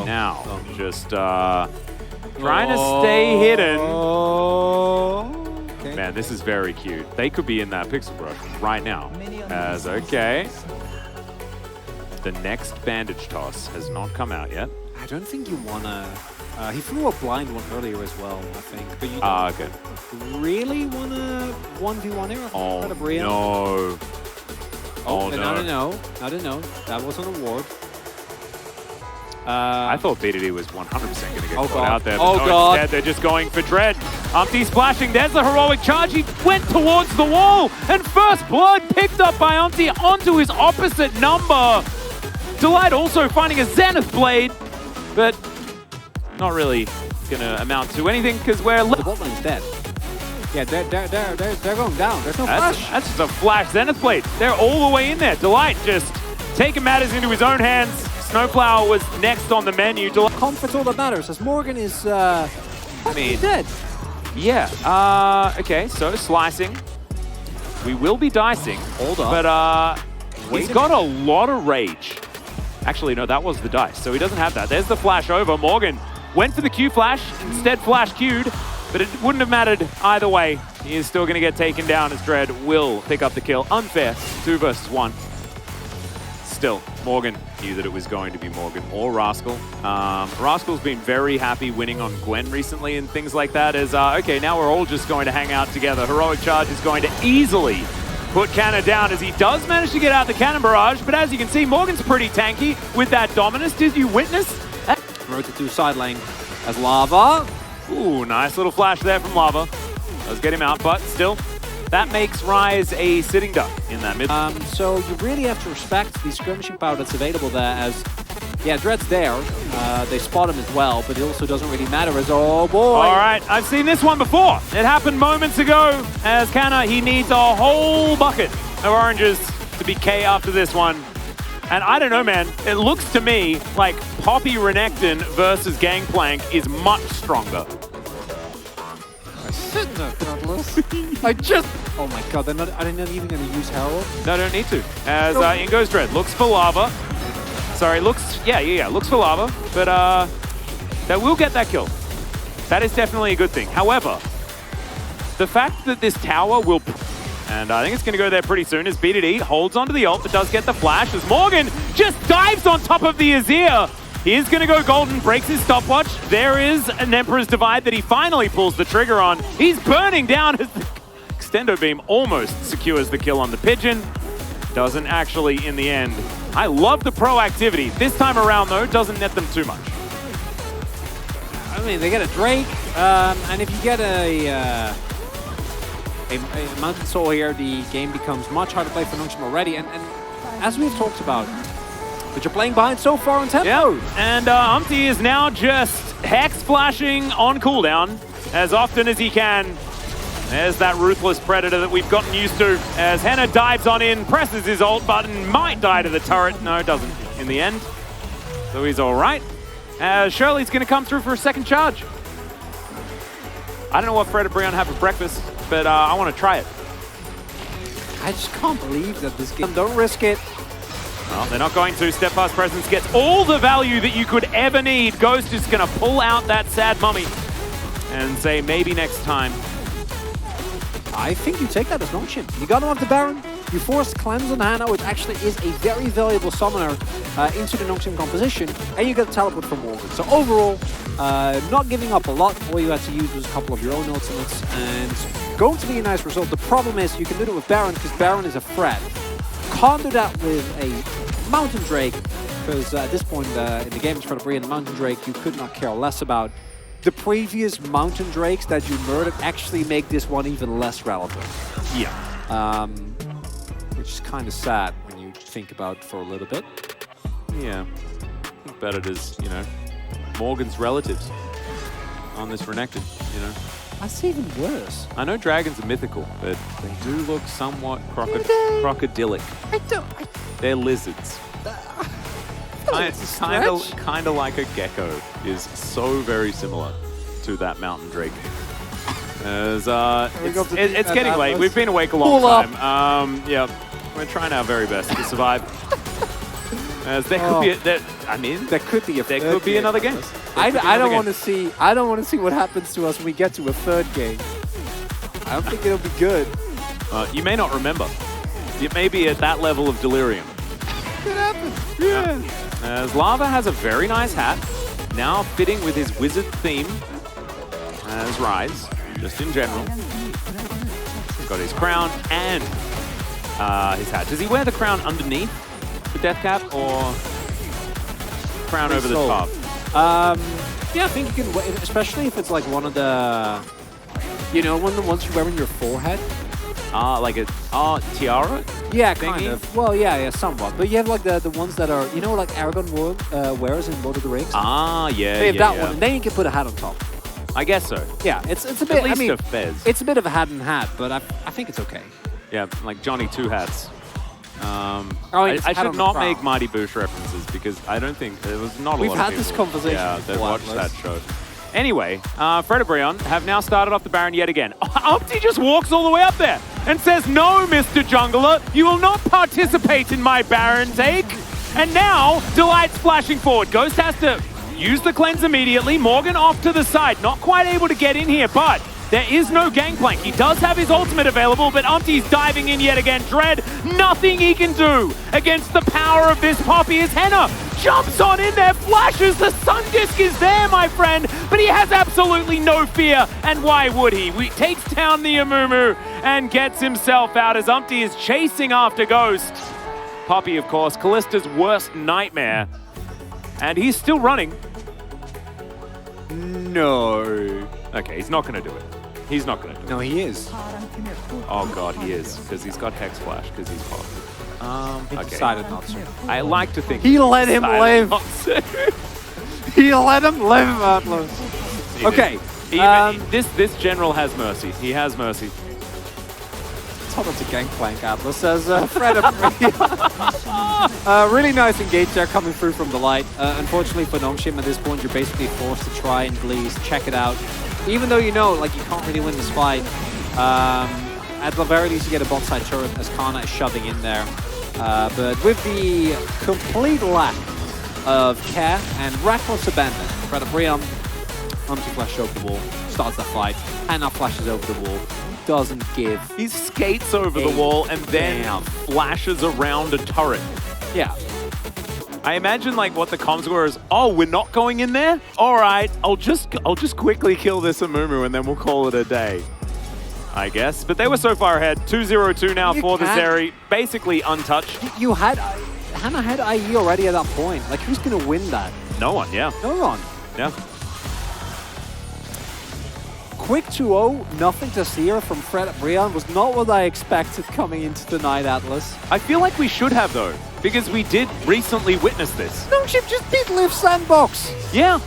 now. Just trying to stay hidden. Okay. Man, this is very cute. They could be in that pixel brush right now. As okay. The next bandage toss has not come out yet. I don't think you wanna. He threw a blind one earlier as well, I think. But you good. Really wanna 1v1 here? Oh no. Oh no. No. That was on a ward. I thought BDD was 100% going to get caught out there. Oh god. Instead, they're just going for Dread. Umpty splashing. There's the heroic charge. He went towards the wall. And first blood picked up by Umpty onto his opposite number. Delight also finding a Zenith Blade. But not really going to amount to anything because we're... The bot lane's dead. Yeah, they're going down. There's no flash. That's just a flash Zenith Blade. They're all the way in there. Delight just taking matters into his own hands. Snowflower was next on the menu. Comfort's all that matters, as Morgan is dead. Yeah, okay, so slicing. We will be dicing. Hold on. But he's got a lot of rage. Actually, no, that was the dice, so he doesn't have that. There's the flash over. Morgan went for the Q flash, instead flash Q'd, but it wouldn't have mattered either way. He is still going to get taken down as Dread will pick up the kill. Unfair, 2 versus 1. Still, Morgan knew that it was going to be Morgan or Rascal. Rascal's been very happy winning on Gwen recently and things like that. As okay, now we're all just going to hang out together. Heroic Charge is going to easily put Canna down as he does manage to get out the cannon barrage. But as you can see, Morgan's pretty tanky with that dominance. Did you witness? Road to do side lane as Lava. Ooh, nice little flash there from Lava. Does get him out, but still. That makes Rise a sitting duck in that mid. So you really have to respect the skirmishing power that's available there as, yeah, Dread's there. They spot him as well, but it also doesn't really matter as, oh boy. All right, I've seen this one before. It happened moments ago as Canna, he needs a whole bucket of oranges to be K after this one. And I don't know, man, it looks to me like Poppy Renekton versus Gangplank is much stronger. I just... Oh my god, are they not even going to use Herald? No, don't need to. As in goes Dread. Looks for Lava. Sorry, looks... Yeah. Looks for Lava. But that will get that kill. That is definitely a good thing. However, the fact that this tower will... And I think it's going to go there pretty soon as BDD holds onto the ult, but does get the flash as Morgan just dives on top of the Azir. He is going to go golden, breaks his stopwatch. There is an Emperor's Divide that he finally pulls the trigger on. He's burning down as the Extendo Beam almost secures the kill on the Pigeon. Doesn't actually in the end. I love the proactivity. This time around, though, doesn't net them too much. I mean, they get a Drake, and if you get a Mountain Soul here, the game becomes much harder to play for Nongshim already. And as we've talked about, but you're playing behind so far on tempo. Yeah. And Umpty is now just Hex flashing on cooldown as often as he can. There's that ruthless predator that we've gotten used to as Hena dives on in, presses his ult button, might die to the turret. No, doesn't in the end. So he's all right. As Shirley's going to come through for a second charge. I don't know what Fred and Brian have for breakfast, but I want to try it. I just can't believe that this game... Don't risk it. Well, they're not going to. Step Past Presence gets all the value that you could ever need. Ghost is going to pull out that sad mummy and say maybe next time. I think you take that as Nongshim. You got him off the Baron. You force Cleanse on Hena, which actually is a very valuable summoner into the Nongshim composition, and you get a teleport from Morgan. So overall, not giving up a lot. All you had to use was a couple of your own ultimates, and going to be a nice result. The problem is you can do it with Baron because Baron is a threat. Can't do that with a Mountain Drake, because at this point in the game, it's for the Bree and the Mountain Drake, you could not care less about. The previous Mountain Drakes that you murdered actually make this one even less relevant. Yeah. Which is kind of sad when you think about it for a little bit. Yeah. I think about it as, you know, Morgan's relatives on this Renekton, you know. That's even worse. I know dragons are mythical, but they do look somewhat crocodilic. They're lizards. Kind of like a gecko is so very similar to that mountain drake. As it's getting late. We've been awake a long time. Yeah, we're trying our very best to survive. As there could be I mean, there could be another game. I don't want to see. I don't want to see what happens to us when we get to a third game. I don't think it'll be good. You may not remember. You may be at that level of delirium. Could happen. Yeah. As Lava has a very nice hat, now fitting with his wizard theme as Rise, just in general. He's got his crown and his hat. Does he wear the crown underneath the death cap or crown over the top? Yeah, I think you can, especially if it's like one of the, you know, one of the ones you wear on your forehead. Like a tiara? Yeah, kind of. Well, yeah, somewhat. But you have like the ones that are, you know, like Aragorn wears in Lord of the Rings. Yeah. They have that one, and then you can put a hat on top. I guess so. Yeah, it's a bit. At least I mean, a fez. It's a bit of a hat and hat, but I think it's okay. Yeah, like Johnny Two Hats. I should not make Mighty Boosh references because I don't think there was not a lot of people. We've had this conversation. Yeah, they've watched that show. Anyway, Fredabreon have now started off the Baron yet again. Umpty just walks all the way up there and says, "No, Mr. Jungler, you will not participate in my Baron take." And now, Delight's flashing forward. Ghost has to use the cleanse immediately. Morgan off to the side, not quite able to get in here, but there is no gangplank. He does have his ultimate available, but Umpty's diving in yet again. Dread, nothing he can do against the power of this Poppy as Hena jumps on in there, flashes, the Sun Disc is there, my friend, but he has absolutely no fear, and why would he? He takes down the Amumu and gets himself out as Umpty is chasing after Ghost. Poppy, of course, Callista's worst nightmare, and he's still running. No. Okay, he's not going to do it. He's not going to do it. No, he is. Oh god, he is, because he's got Hex Flash, because he's Poppy. He decided not to. I like to think he let him live. He let him live, Atlas. Okay. This general has mercy. He has mercy. Told him to gangplank Atlas as Fred. Really nice engage there coming through from the light. Unfortunately for Nongshim at this point, you're basically forced to try and please check it out. Even though you know, like, you can't really win this fight. At the very least, you get a bot side turret as Canna is shoving in there. But with the complete lack of care and reckless abandon, Fredabreon, anti-flash over the wall, starts the fight, and now flashes over the wall. Doesn't give. He skates over the wall and then flashes around a turret. Yeah. I imagine like what the comms were is, oh, we're not going in there? All right, I'll just quickly kill this Amumu and then we'll call it a day. I guess. But they were so far ahead. 2-0-2 now for the Zeri. Basically untouched. You had... Hena had IE already at that point. Like, who's going to win that? No one, yeah. No one. Yeah. Quick 2-0, nothing to see here from Fredabreon was not what I expected coming into the night, Atlas. I feel like we should have, though, because we did recently witness this. Nongshim just beat Live Sandbox. Yeah.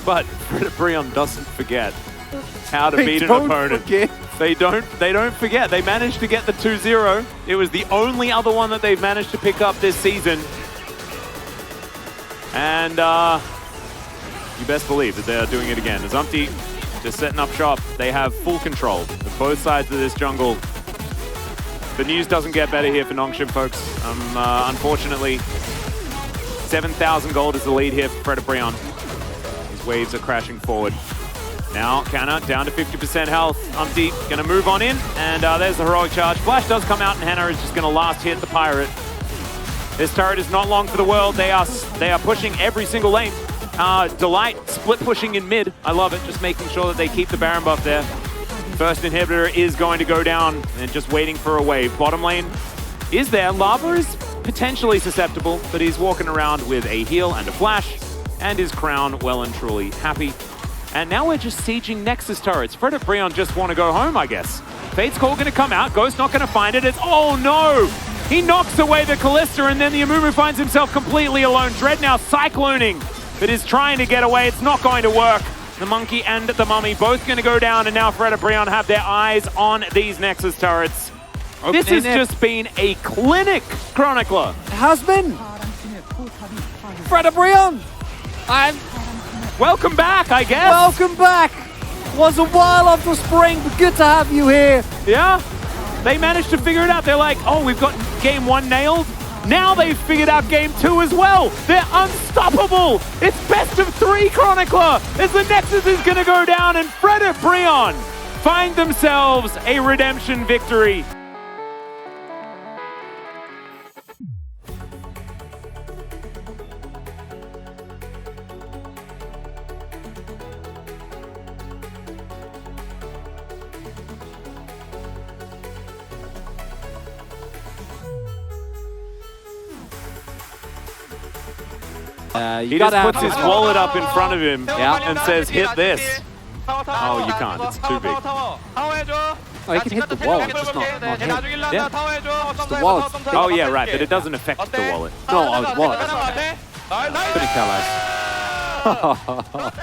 But Fredabreon doesn't forget how to beat an opponent. They don't forget. They managed to get the 2-0. It was the only other one that they've managed to pick up this season. And you best believe that they're doing it again. As Umpty just setting up shop, they have full control of both sides of this jungle. The news doesn't get better here for Nongshim, folks. Unfortunately, 7,000 gold is the lead here for Fredabreon. These waves are crashing forward. Now, Canna down to 50% health. Umpty gonna move on in, and there's the heroic charge. Flash does come out, and Hena is just gonna last hit the pirate. This turret is not long for the world. They are pushing every single lane. Delight split pushing in mid. I love it, just making sure that they keep the Baron buff there. First inhibitor is going to go down, and just waiting for a wave. Bottom lane is there. Lava is potentially susceptible, but he's walking around with a heal and a flash, and his crown well and truly happy. And now we're just sieging Nexus turrets. Fredabreon just want to go home, I guess. Fate's Call going to come out. Ghost not going to find it. It's, oh no! He knocks away the Callista, and then the Amumu finds himself completely alone. Dread now cycloning, but is trying to get away. It's not going to work. The Monkey and the Mummy both going to go down, and now Fredabreon have their eyes on these Nexus turrets. This has just been a clinic, Chronicler. It has been. Fredabreon! Welcome back, I guess. Welcome back. Was a while off the spring, but good to have you here. Yeah, they managed to figure it out. They're like, oh, we've got game one nailed. Now they've figured out game 2 as well. They're unstoppable. It's best of 3 Chronicler as the Nexus is going to go down and Fred and Breon find themselves a redemption victory. He just puts his wallet up in front of him and says, hit this. Oh, you can't. It's too big. Oh, he can hit the wallet, just not him. Yeah. Just the wallet. Oh, yeah, right. But it doesn't affect the wallet. No, the wallet. Couldn't care less.